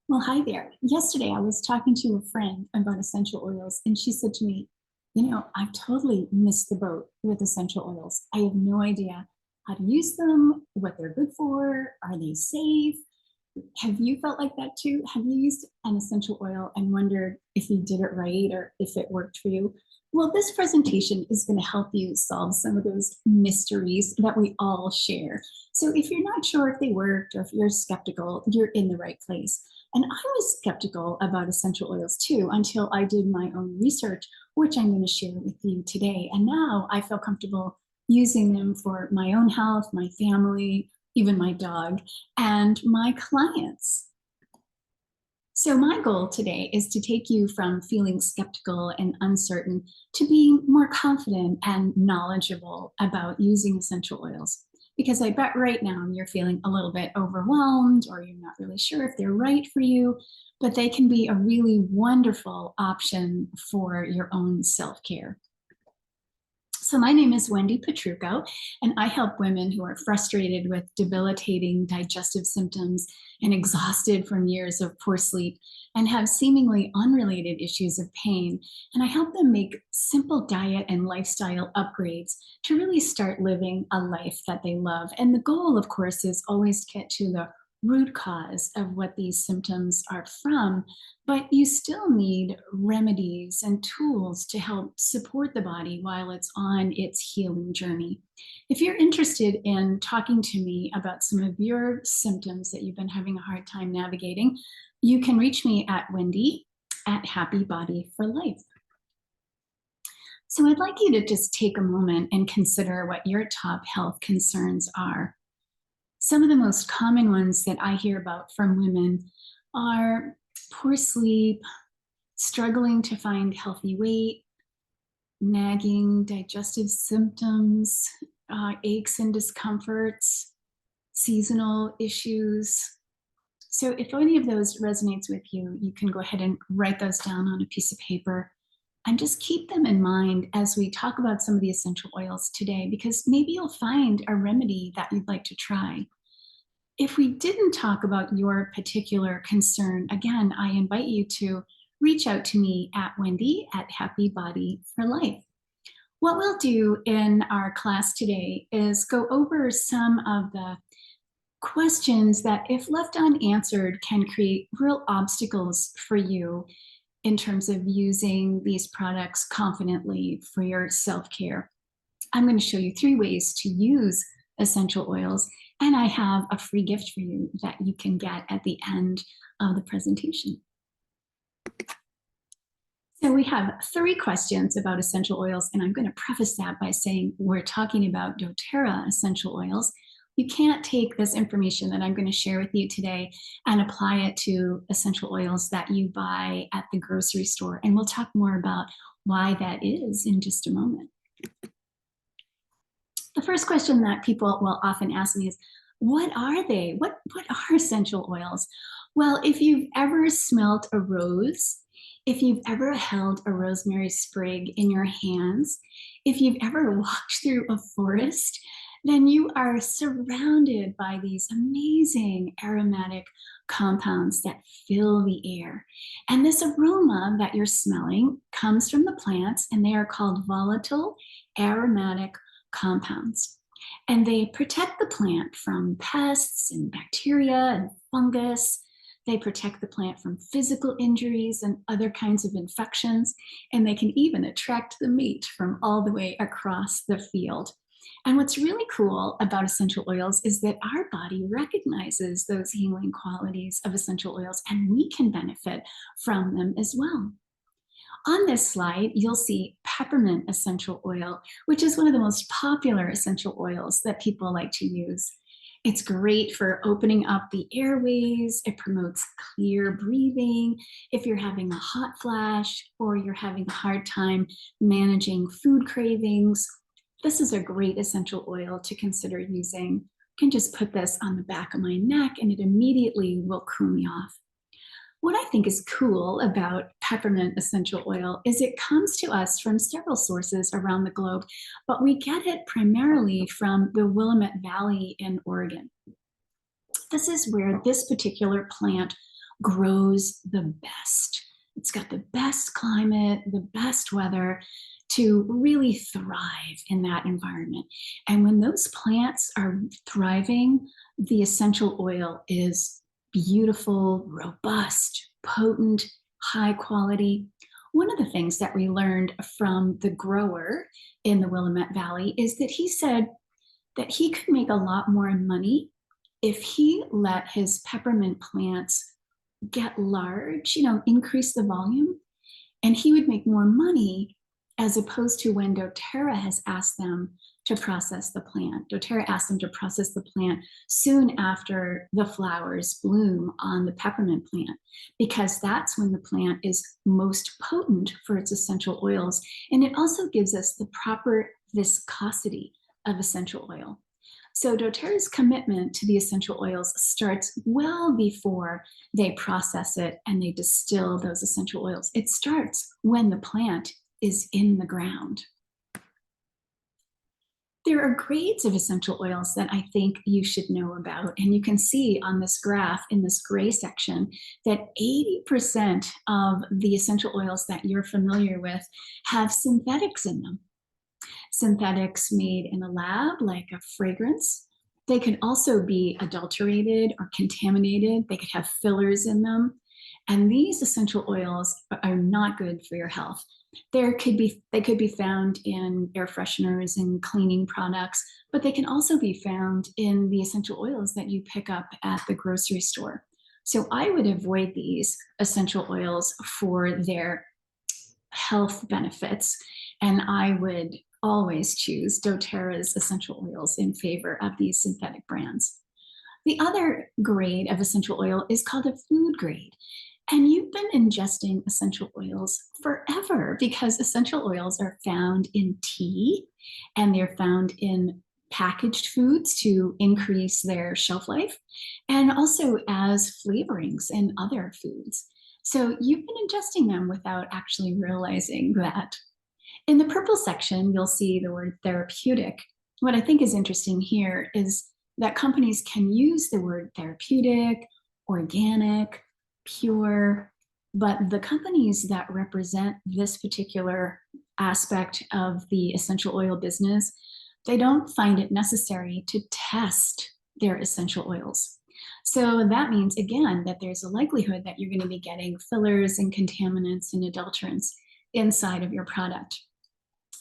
Well, hi there. Yesterday, I was talking to a friend about essential oils, and she said to me, I've totally missed the boat with essential oils. I have no idea how to use them, what they're good for, are they safe? Have you felt like that too? Have you used an essential oil and wondered if you did it right or if it worked for you? Well, this presentation is going to help you solve some of those mysteries that we all share. So if you're not sure if they worked or if you're skeptical, you're in the right place. And I was skeptical about essential oils too until I did my own research, which I'm going to share with you today. And now I feel comfortable using them for my own health, my family, even my dog, and my clients. So, my goal today is to take you from feeling skeptical and uncertain to being more confident and knowledgeable about using essential oils. Because I bet right now you're feeling a little bit overwhelmed or you're not really sure if they're right for you, but they can be a really wonderful option for your own self care. So, my name is Wendy Petrucco, and I help women who are frustrated with debilitating digestive symptoms and exhausted from years of poor sleep and have seemingly unrelated issues of pain. And I help them make simple diet and lifestyle upgrades to really start living a life that they love. And the goal, of course, is always to get to the root cause of what these symptoms are from, but you still need remedies and tools to help support the body while it's on its healing journey. If you're interested in talking to me about some of your symptoms that you've been having a hard time navigating, you can reach me at Wendy at Happy Body for Life. So I'd like you to just take a moment and consider what your top health concerns are. Some of the most common ones that I hear about from women are poor sleep, struggling to find healthy weight, nagging digestive symptoms, aches and discomforts, seasonal issues. So if any of those resonates with you, you can go ahead and write those down on a piece of paper and just keep them in mind as we talk about some of the essential oils today, because maybe you'll find a remedy that you'd like to try. If we didn't talk about your particular concern, again, I invite you to reach out to me at Wendy at Happy Body for Life. What we'll do in our class today is go over some of the questions that, if left unanswered, can create real obstacles for you in terms of using these products confidently for your self-care. I'm going to show you 3 ways to use essential oils, and I have a free gift for you that you can get at the end of the presentation. So we have 3 questions about essential oils, and I'm going to preface that by saying we're talking about doTERRA essential oils. You can't take this information that I'm going to share with you today and apply it to essential oils that you buy at the grocery store. And we'll talk more about why that is in just a moment. The first question that people will often ask me is, what are they? What are essential oils? Well, if you've ever smelt a rose, if you've ever held a rosemary sprig in your hands, if you've ever walked through a forest, then you are surrounded by these amazing aromatic compounds that fill the air. And this aroma that you're smelling comes from the plants, and they are called volatile aromatic compounds. And they protect the plant from pests and bacteria and fungus. They protect the plant from physical injuries and other kinds of infections. And they can even attract the mate from all the way across the field. And what's really cool about essential oils is that our body recognizes those healing qualities of essential oils, and we can benefit from them as well. On this slide, you'll see peppermint essential oil, which is one of the most popular essential oils that people like to use. It's great for opening up the airways. It promotes clear breathing. If you're having a hot flash or you're having a hard time managing food cravings, this is a great essential oil to consider using. I can just put this on the back of my neck and it immediately will cool me off. What I think is cool about peppermint essential oil is it comes to us from several sources around the globe, but we get it primarily from the Willamette Valley in Oregon. This is where this particular plant grows the best. It's got the best climate, the best weather to really thrive in that environment. And when those plants are thriving, the essential oil is beautiful, robust, potent, high quality. One of the things that we learned from the grower in the Willamette Valley is that he said that he could make a lot more money if he let his peppermint plants get large, increase the volume, and he would make more money as opposed to when doTERRA has asked them to process the plant. doTERRA asked them to process the plant soon after the flowers bloom on the peppermint plant, because that's when the plant is most potent for its essential oils. And it also gives us the proper viscosity of essential oil. So doTERRA's commitment to the essential oils starts well before they process it and they distill those essential oils. It starts when the plant is in the ground. There are grades of essential oils that I think you should know about. And you can see on this graph in this gray section that 80% of the essential oils that you're familiar with have synthetics in them. Synthetics made in a lab, like a fragrance. They could also be adulterated or contaminated. They could have fillers in them. And these essential oils are not good for your health. They could be found in air fresheners and cleaning products, but they can also be found in the essential oils that you pick up at the grocery store. So I would avoid these essential oils for their health benefits, and I would always choose doTERRA's essential oils in favor of these synthetic brands. The other grade of essential oil is called a food grade. And you've been ingesting essential oils forever because essential oils are found in tea and they're found in packaged foods to increase their shelf life and also as flavorings in other foods. So you've been ingesting them without actually realizing that. In the purple section, you'll see the word therapeutic. What I think is interesting here is that companies can use the word therapeutic, organic, pure, but the companies that represent this particular aspect of the essential oil business, they don't find it necessary to test their essential oils. So that means, again, that there's a likelihood that you're going to be getting fillers and contaminants and adulterants inside of your product.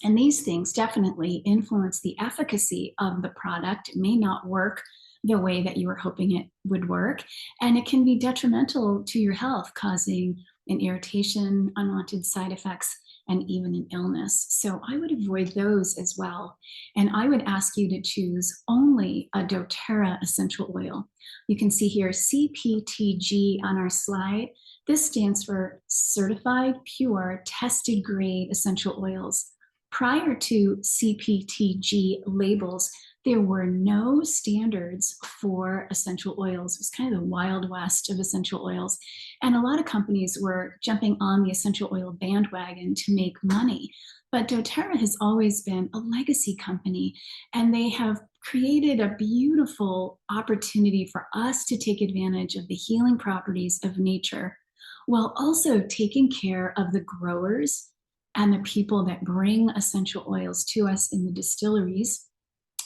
And these things definitely influence the efficacy of the product. It may not work the way that you were hoping it would work, and it can be detrimental to your health, causing an irritation, unwanted side effects, and even an illness. So I would avoid those as well. And I would ask you to choose only a doTERRA essential oil. You can see here CPTG on our slide. This stands for Certified Pure Tested Grade Essential Oils. Prior to CPTG labels, there were no standards for essential oils. It was kind of the wild west of essential oils. And a lot of companies were jumping on the essential oil bandwagon to make money. But doTERRA has always been a legacy company, and they have created a beautiful opportunity for us to take advantage of the healing properties of nature, while also taking care of the growers and the people that bring essential oils to us in the distilleries,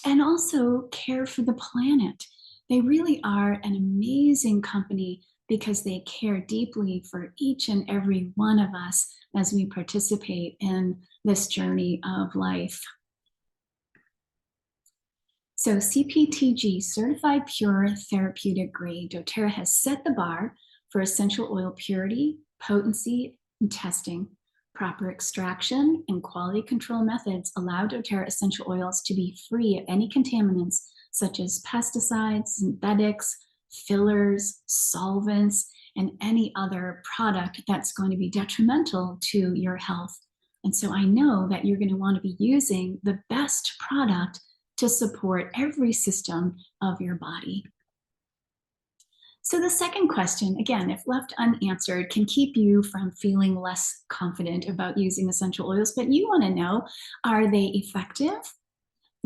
and also care for the planet. They really are an amazing company because they care deeply for each and every one of us as we participate in this journey of life. So CPTG, Certified Pure Therapeutic Grade, doTERRA has set the bar for essential oil purity, potency, and testing. Proper extraction and quality control methods allow doTERRA essential oils to be free of any contaminants such as pesticides, synthetics, fillers, solvents, and any other product that's going to be detrimental to your health. And so I know that you're going to want to be using the best product to support every system of your body. So the second question, again, if left unanswered, can keep you from feeling less confident about using essential oils, but you want to know, are they effective?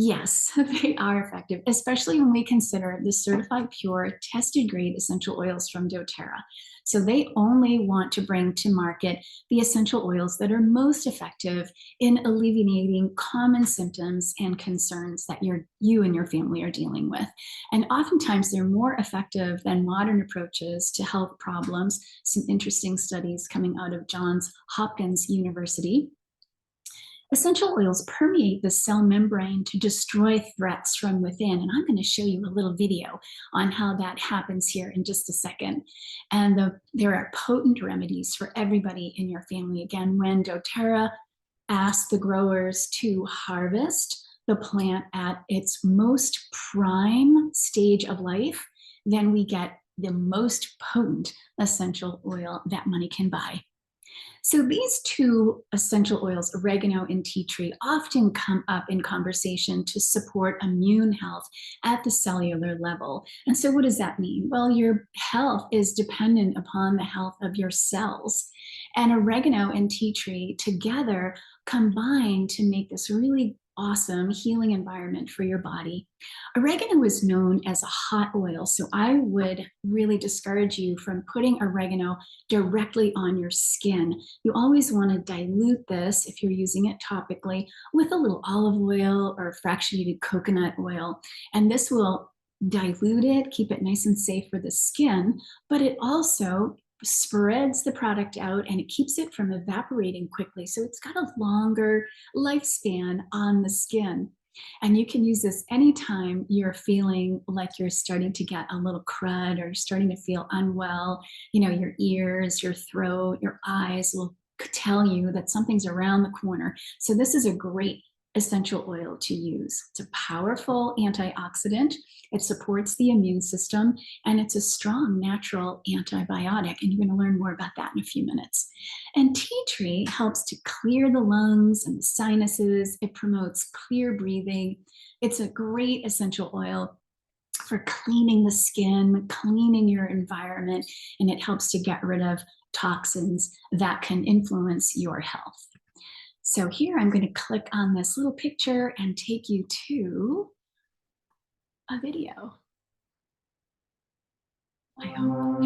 Yes, they are effective, especially when we consider the certified pure, tested grade essential oils from doTERRA. So they only want to bring to market the essential oils that are most effective in alleviating common symptoms and concerns that you and your family are dealing with. And oftentimes they're more effective than modern approaches to health problems. Some interesting studies coming out of Johns Hopkins University. Essential oils permeate the cell membrane to destroy threats from within. And I'm going to show you a little video on how that happens here in just a second. And there are potent remedies for everybody in your family. Again, when doTERRA asks the growers to harvest the plant at its most prime stage of life, then we get the most potent essential oil that money can buy. So these two essential oils, oregano and tea tree, often come up in conversation to support immune health at the cellular level. And so what does that mean? Well, your health is dependent upon the health of your cells. And oregano and tea tree together combine to make this really awesome healing environment for your body. Oregano is known as a hot oil, so I would really discourage you from putting oregano directly on your skin. You always want to dilute this if you're using it topically with a little olive oil or fractionated coconut oil. And this will dilute it, keep it nice and safe for the skin, but it also spreads the product out and it keeps it from evaporating quickly. So it's got a longer lifespan on the skin. And you can use this anytime you're feeling like you're starting to get a little crud or starting to feel unwell. You know, your ears, your throat, your eyes will tell you that something's around the corner. So this is a great essential oil to use. It's a powerful antioxidant. It supports the immune system, and it's a strong natural antibiotic. And you're going to learn more about that in a few minutes. And tea tree helps to clear the lungs and the sinuses. It promotes clear breathing. It's a great essential oil for cleaning the skin, cleaning your environment, and it helps to get rid of toxins that can influence your health. So here I'm going to click on this little picture and take you to a video. I hope.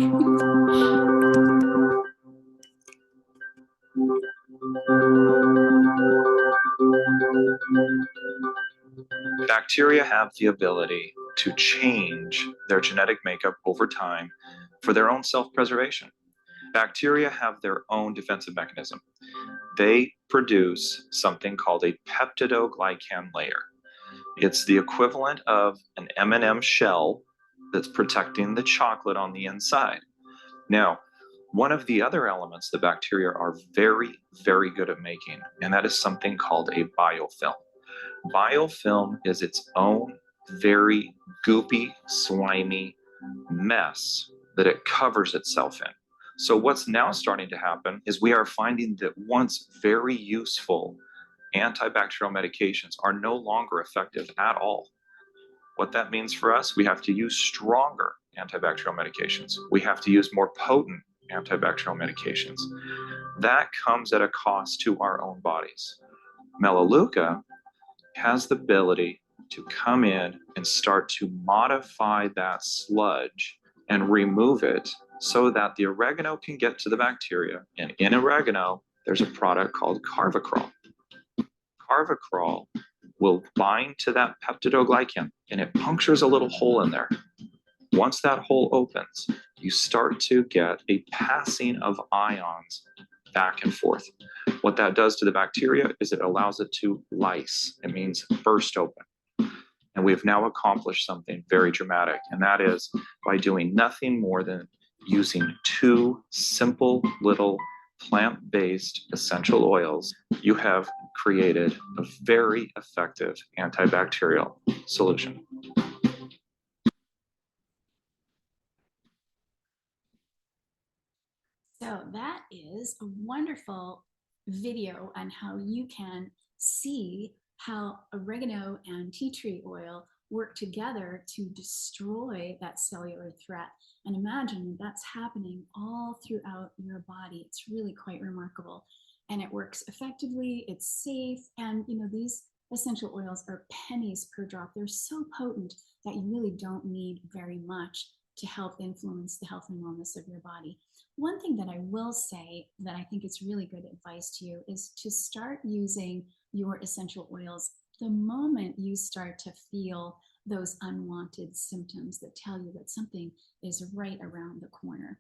Bacteria have the ability to change their genetic makeup over time for their own self-preservation. Bacteria have their own defensive mechanism. They produce something called a peptidoglycan layer. It's the equivalent of an M&M shell that's protecting the chocolate on the inside. Now, one of the other elements the bacteria are very, very good at making, and that is something called a biofilm. Biofilm is its own very goopy, slimy mess that it covers itself in. So what's now starting to happen is we are finding that once very useful antibacterial medications are no longer effective at all. What that means for us, we have to use stronger antibacterial medications. We have to use more potent antibacterial medications. That comes at a cost to our own bodies. Melaleuca has the ability to come in and start to modify that sludge and remove it so that the oregano can get to the bacteria. And in oregano, there's a product called carvacrol. Carvacrol will bind to that peptidoglycan and it punctures a little hole in there. Once that hole opens, you start to get a passing of ions back and forth. What that does to the bacteria is it allows it to lyse. It means burst open. And we've now accomplished something very dramatic, and that is by doing nothing more than using two simple little plant-based essential oils, you have created a very effective antibacterial solution. So that is a wonderful video on how you can see how oregano and tea tree oil work together to destroy that cellular threat. And imagine that's happening all throughout your body. It's really quite remarkable. And it works effectively, it's safe, and these essential oils are pennies per drop. They're so potent that you really don't need very much to help influence the health and wellness of your body. One thing that I will say that I think is really good advice to you is to start using your essential oils the moment you start to feel those unwanted symptoms that tell you that something is right around the corner.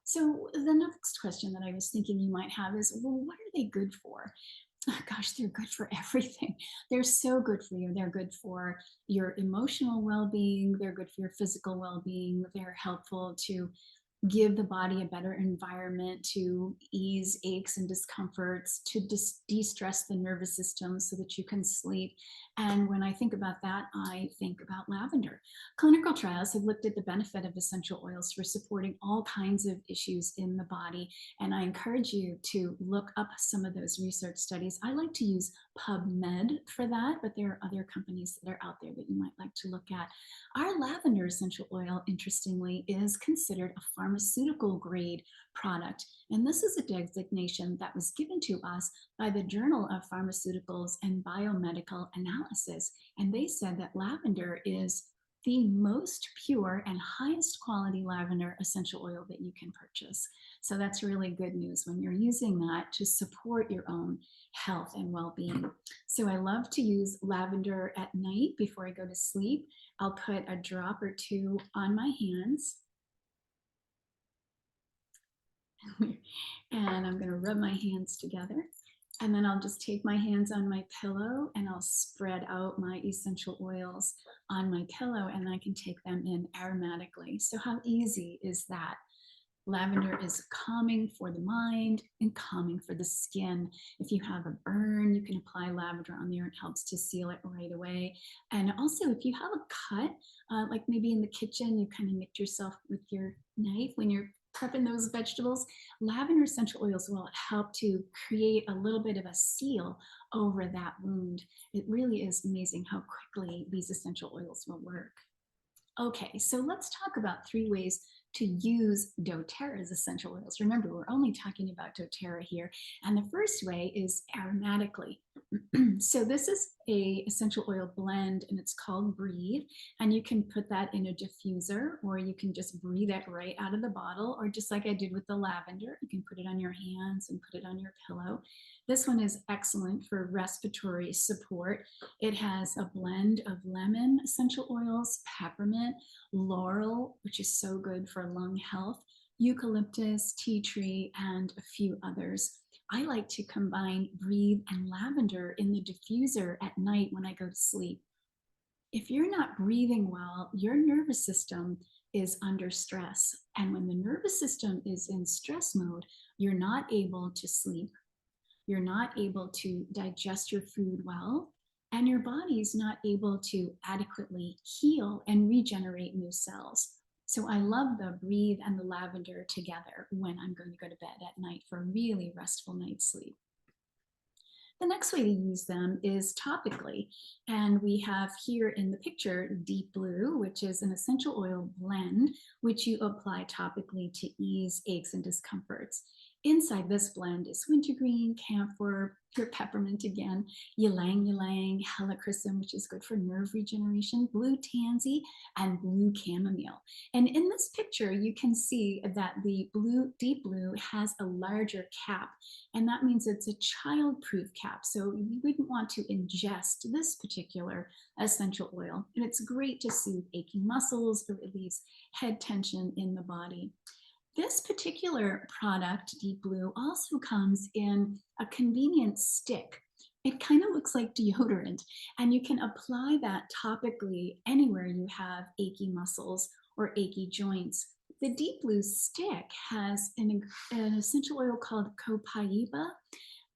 So the next question that I was thinking you might have is, well, what are they good for? Oh, gosh, they're good for everything. They're so good for you. They're good for your emotional well-being. They're good for your physical well-being. They're helpful to give the body a better environment to ease aches and discomforts, to de-stress the nervous system so that you can sleep. And when I think about that, I think about lavender. Clinical trials have looked at the benefit of essential oils for supporting all kinds of issues in the body. And I encourage you to look up some of those research studies. I like to use PubMed for that, but there are other companies that are out there that you might like to look at. Our lavender essential oil, interestingly, is considered a pharmaceutical grade product. And this is a designation that was given to us by the Journal of Pharmaceuticals and Biomedical Analysis. And they said that lavender is the most pure and highest quality lavender essential oil that you can purchase. So that's really good news when you're using that to support your own health and well-being. So I love to use lavender at night before I go to sleep. I'll put a drop or two on my hands. And I'm going to rub my hands together. And then I'll just take my hands on my pillow and I'll spread out my essential oils on my pillow and I can take them in aromatically. So how easy is that? Lavender is calming for the mind and calming for the skin. If you have a burn, you can apply lavender on there. It helps to seal it right away. And also, if you have a cut, like maybe in the kitchen, you kind of nicked yourself with your knife when you're prepping those vegetables, lavender essential oils will help to create a little bit of a seal over that wound. It really is amazing how quickly these essential oils will work. Okay, so let's talk about 3 ways to use doTERRA's essential oils. Remember, we're only talking about doTERRA here. And the first way is aromatically. So this is a essential oil blend and it's called Breathe. And you can put that in a diffuser or you can just breathe it right out of the bottle, or just like I did with the lavender, you can put it on your hands and put it on your pillow. This one is excellent for respiratory support. It has a blend of lemon essential oils, peppermint, laurel, which is so good for lung health, eucalyptus, tea tree, and a few others. I like to combine Breathe and lavender in the diffuser at night when I go to sleep. If you're not breathing well, your nervous system is under stress. And when the nervous system is in stress mode, you're not able to sleep. You're not able to digest your food well, and your body's not able to adequately heal and regenerate new cells. So I love the Breathe and the lavender together when I'm going to go to bed at night for a really restful night's sleep. The next way to use them is topically. And we have here in the picture Deep Blue, which is an essential oil blend, which you apply topically to ease aches and discomforts. Inside this blend is wintergreen, camphor, pure peppermint again, ylang ylang, helichrysum, which is good for nerve regeneration, blue tansy, and blue chamomile. And in this picture, you can see that the deep blue has a larger cap, and that means it's a child-proof cap. So you wouldn't want to ingest this particular essential oil. And it's great to soothe aching muscles or relieves head tension in the body. This particular product, Deep Blue, also comes in a convenient stick. It kind of looks like deodorant, and you can apply that topically anywhere you have achy muscles or achy joints. The Deep Blue stick has an essential oil called copaiba,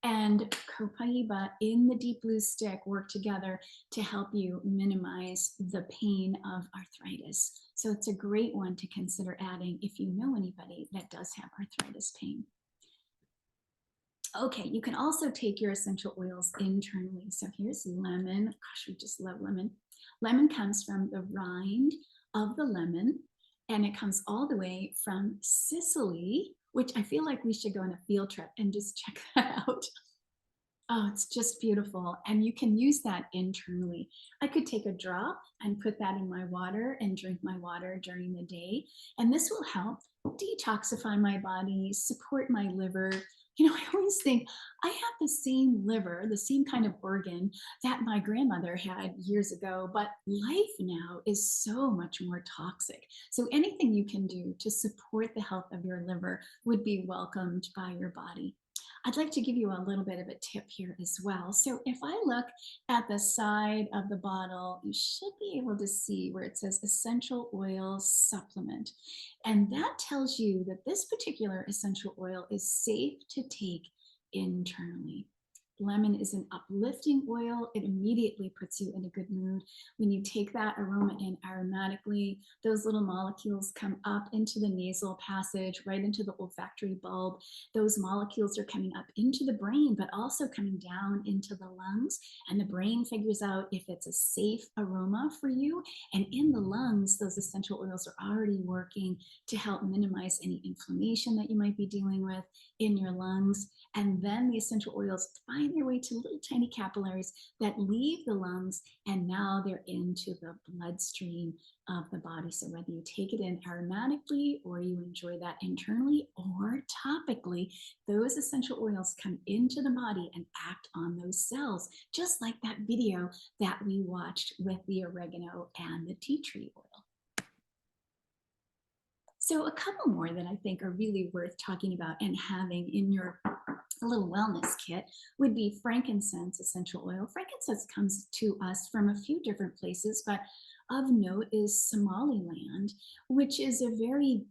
and copaiba in the Deep Blue stick work together to help you minimize the pain of arthritis. So it's a great one to consider adding if you know anybody that does have arthritis pain. Okay, you can also take your essential oils internally. So here's lemon. Gosh, we just love lemon. Lemon comes from the rind of the lemon, and it comes all the way from Sicily, which I feel like we should go on a field trip and just check that out. Oh, it's just beautiful. And you can use that internally. I could take a drop and put that in my water and drink my water during the day. And this will help detoxify my body, support my liver. I always think I have the same liver, the same kind of organ that my grandmother had years ago, but life now is so much more toxic. So anything you can do to support the health of your liver would be welcomed by your body. I'd like to give you a little bit of a tip here as well. So if I look at the side of the bottle, you should be able to see where it says essential oil supplement. And that tells you that this particular essential oil is safe to take internally. Lemon is an uplifting oil. It immediately puts you in a good mood. When you take that aroma in aromatically, those little molecules come up into the nasal passage, right into the olfactory bulb. Those molecules are coming up into the brain, but also coming down into the lungs. And the brain figures out if it's a safe aroma for you. And in the lungs, those essential oils are already working to help minimize any inflammation that you might be dealing with in your lungs. And then the essential oils find their way to little tiny capillaries that leave the lungs, and now they're into the bloodstream of the body. So whether you take it in aromatically or you enjoy that internally or topically, those essential oils come into the body and act on those cells, just like that video that we watched with the oregano and the tea tree oil. So a couple more that I think are really worth talking about and having in your little wellness kit would be frankincense essential oil. Frankincense comes to us from a few different places, but of note is Somaliland, which is a very,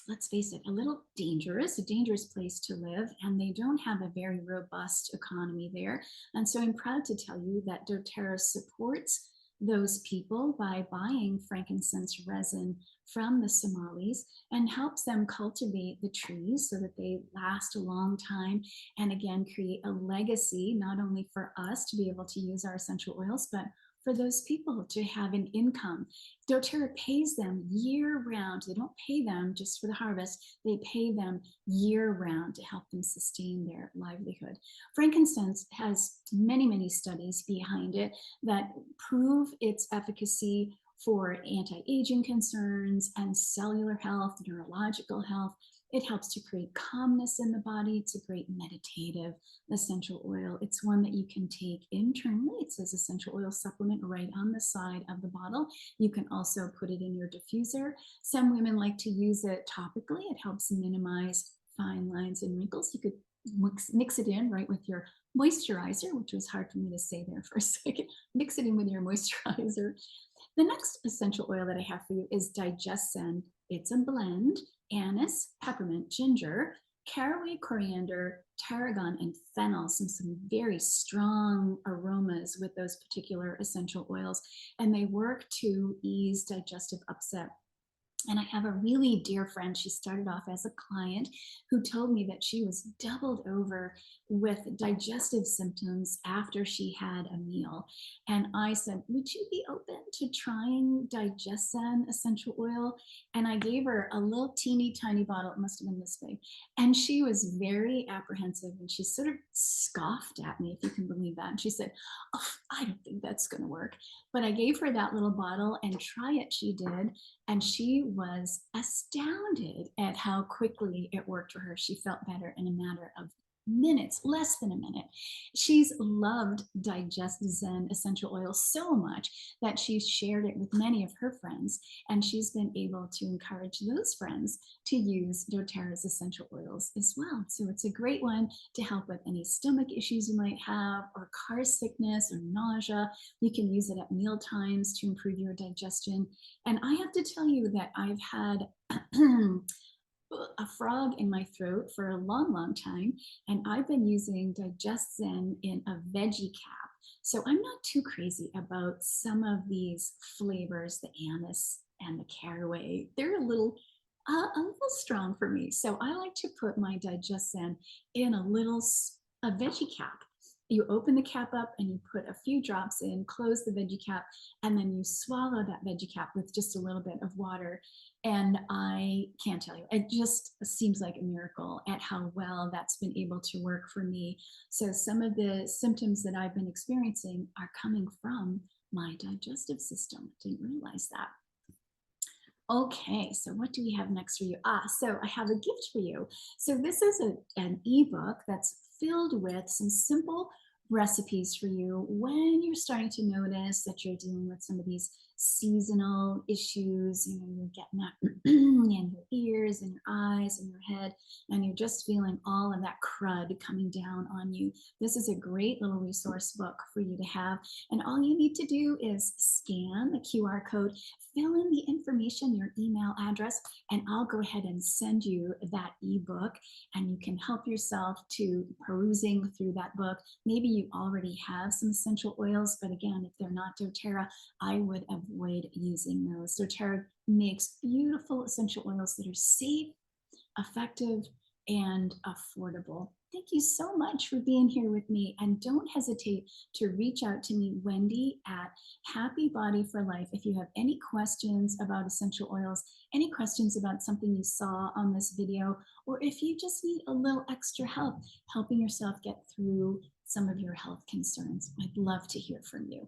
let's face it, a dangerous place to live, and they don't have a very robust economy there. And so I'm proud to tell you that doTERRA supports those people by buying frankincense resin from the Somalis and helps them cultivate the trees so that they last a long time, and again create a legacy not only for us to be able to use our essential oils, but for those people to have an income. doTERRA pays them year round. They don't pay them just for the harvest, they pay them year round to help them sustain their livelihood. Frankincense has many, many studies behind it that prove its efficacy for anti-aging concerns and cellular health, neurological health. It helps to create calmness in the body. It's a great meditative essential oil. It's one that you can take internally. It says essential oil supplement right on the side of the bottle. You can also put it in your diffuser. Some women like to use it topically. It helps minimize fine lines and wrinkles. You could mix it in right with your moisturizer, which was hard for me to say there for a second. Mix it in with your moisturizer. The next essential oil that I have for you is Digestion. It's a blend: anise, peppermint, ginger, caraway, coriander, tarragon, and fennel. Some very strong aromas with those particular essential oils. And they work to ease digestive upset. And I have a really dear friend. She started off as a client who told me that she was doubled over with digestive symptoms after she had a meal. And I said, would you be open to trying Digestion essential oil? And I gave her a little teeny tiny bottle. It must have been this big. And she was very apprehensive, and she sort of scoffed at me, if you can believe that. And she said, oh, I don't think that's going to work. But I gave her that little bottle, and try it she did. And she was astounded at how quickly it worked for her. She felt better in a matter of minutes, less than a minute. She's loved Digest Zen essential oil so much that she's shared it with many of her friends, and she's been able to encourage those friends to use doTERRA's essential oils as well. So it's a great one to help with any stomach issues you might have, or car sickness or nausea. You can use it at meal times to improve your digestion. And I have to tell you that I've had a frog in my throat for a long, long time, and I've been using Digest Zen in a veggie cap. So I'm not too crazy about some of these flavors, the anise and the caraway. They're a little strong for me. So I like to put my Digest Zen in a veggie cap. you open the cap up and you put a few drops in, close the veggie cap, and then you swallow that veggie cap with just a little bit of water. And I can't tell you, it just seems like a miracle at how well that's been able to work for me. So some of the symptoms that I've been experiencing are coming from my digestive system. Didn't realize that. Okay, so what do we have next for you? So I have a gift for you. So this is an ebook that's filled with some simple recipes for you when you're starting to notice that you're dealing with some of these seasonal issues. You know, you're getting that in your ears and your eyes and your head, and you're just feeling all of that crud coming down on you. This is a great little resource book for you to have. And all you need to do is scan the QR code, fill in the information, your email address, and I'll go ahead and send you that ebook, and you can help yourself to perusing through that book. Maybe you already have some essential oils, but again, if they're not doTERRA, I would avoid using those. doTERRA makes beautiful essential oils that are safe, effective, and affordable. Thank you so much for being here with me. And don't hesitate to reach out to me, Wendy, at Happy Body for Life. If you have any questions about essential oils, any questions about something you saw on this video, or if you just need a little extra help helping yourself get through some of your health concerns, I'd love to hear from you.